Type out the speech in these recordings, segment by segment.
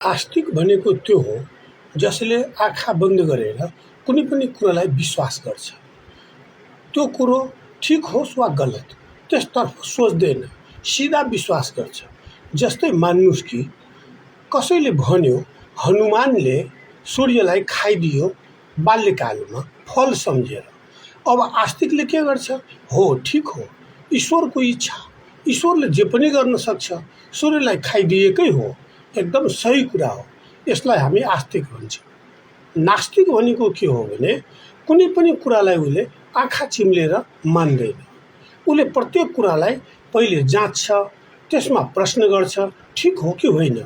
आस्तिक भनेको त्यो हो जसले आँखा बन्द गरेर कुनै पनि कुरालाई विश्वास गर्छ। त्यो कुरो ठिक होस् वा गलत त्यसतर्फ सोच्दैन, सिधा विश्वास गर्छ। जस्तै मान्नुस् कि कसैले भन्यो हनुमानले सूर्यलाई खाइदियो बाल्यकालमा फल सम्झेर। अब आस्तिकले के गर्छ? हो, ठिक हो, ईश्वरको इच्छा, ईश्वरले जे पनि गर्न सक्छ, सूर्यलाई खाइदिएकै हो, एकदम सही कुरा हो। यसलाई हामी आस्तिक भन्छौँ। नास्तिक भनेको के हो भने कुनै पनि कुरालाई उसले आँखा चिम्लेर मान्दैन। उसले प्रत्येक कुरालाई पहिले जाँच्छ, त्यसमा प्रश्न गर्छ, ठिक हो कि होइन।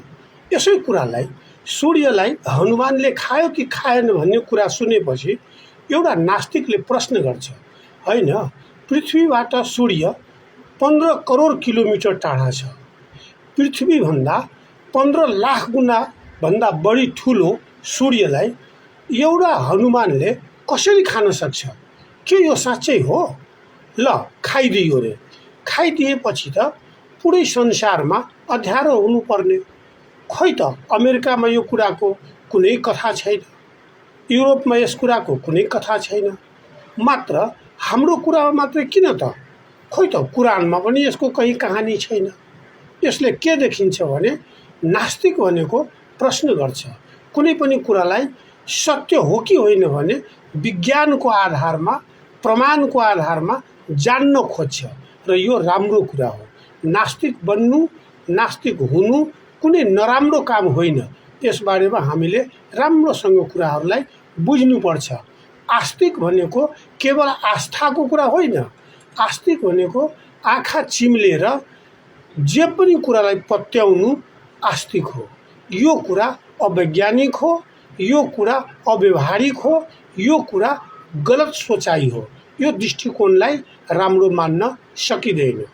यसै कुरालाई सूर्यलाई हनुमानले खायो कि खाएन भन्ने कुरा सुनेपछि एउटा नास्तिकले प्रश्न गर्छ, होइन, पृथ्वीबाट सूर्य 15 करोड किलोमिटर टाढा छ। पृथ्वीभन्दा 15 लाख गुणा भन्दा बढी ठुलो सूर्यलाई एउटा हनुमानले कसरी खान सक्छ? के यो साँच्चै हो? ल, खाइदियो रे। खाइदिएपछि त पुरै संसारमा अँध्यारो हुनुपर्ने। खै त अमेरिकामा यो कुराको कुनै कथा छैन, युरोपमा यस कुराको कुनै कथा छैन, मात्र हाम्रो कुरामा मात्रै किन त? खै त कुरानमा पनि यसको कहीँ कहानी छैन। यसले के देखिन्छ भने नास्तिक भनेको प्रश्न गर्छ, कुनै पनि कुरालाई सत्य हो कि होइन भने विज्ञानको आधारमा, प्रमाणको आधारमा जान्न खोज्छ र यो राम्रो कुरा हो। नास्तिक बन्नु, नास्तिक हुनु कुनै नराम्रो काम होइन। यसबारेमा हामीले राम्रोसँग कुराहरूलाई बुझ्नुपर्छ। आस्तिक भनेको केवल आस्थाको कुरा होइन। आस्तिक भनेको आँखा चिम्लेर जे पनि कुरालाई पत्याउनु आस्तिक हो। यो कुरा अवैज्ञानिक हो, यो कुरा अव्यवहारिक हो, यो कुरा गलत सोचाइ हो। यो दृष्टिकोणलाई राम्रो मान्न सकिँदैन।